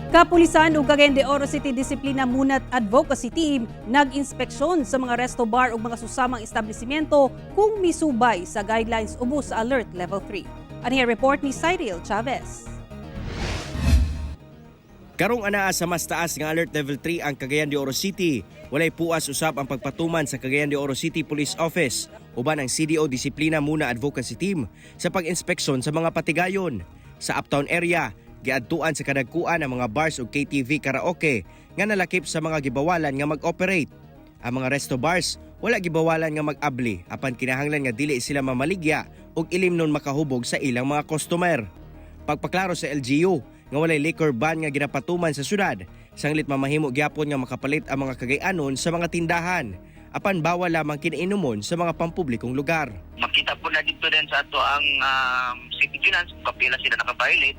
Kapulisan ug Cagayan de Oro City Disiplina Munat Advocacy Team nag-inspeksyon sa mga resto bar ug mga susamang establishmento kung misubay sa guidelines ubos sa Alert Level 3. Ani report ni Cyril Chavez. Karong anaa sa mas taas nga Alert Level 3 ang Cagayan de Oro City. Walay puas usab ang pagpatuman sa Cagayan de Oro City Police Office uban ang CDO Disiplina Muna Advocacy Team sa pag-inspeksyon sa mga patigayon. Sa uptown area, giadtuan sa kadagkuan ang mga bars ug KTV karaoke nga nalakip sa mga gibawalan nga mag-operate. Ang mga resto bars wala gibawalan nga mag-abli apan kinahanglan nga dili sila mamaligya ug ilimnon makahubog sa ilang mga customer. Pagpaklaro sa LGU nga walay liquor ban nga ginapatuman sa syudad, sanglit mamahimo gyapon nga makapalit ang mga Cagayanon sa mga tindahan apan bawal lamang kinainomon sa mga pampublikong lugar. Makita po na dito din sa ato ang city finance kung kapila sila nakabiolate.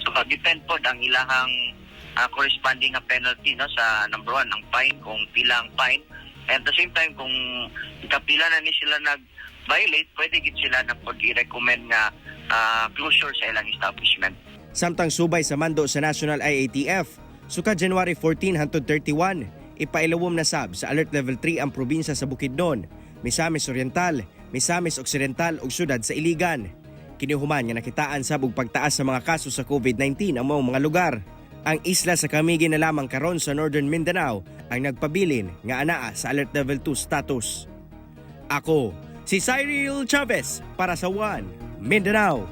So depend po ang ilahang corresponding na penalty no sa number 1 ang fine kung pila ang fine, and at the same time kung kapila na ni sila nag-violate, pwede gid sila na i-recommend nga closure sa ilang establishment. Samtang subay sa mando sa National IATF, suka January 14 hangtod 31, ipailawom na sab sa Alert Level 3 ang probinsya sa Bukidnon, Misamis Oriental, Misamis Occidental ug syudad sa Iligan. Kinihuman nga nakitaan sab og pagtaas sa mga kaso sa COVID-19 ang mga lugar. Ang isla sa Camiguin na lamang karon sa Northern Mindanao ang nagpabilin nga anaa sa Alert Level 2 status. Ako, si Cyril Chavez para sa One Mindanao.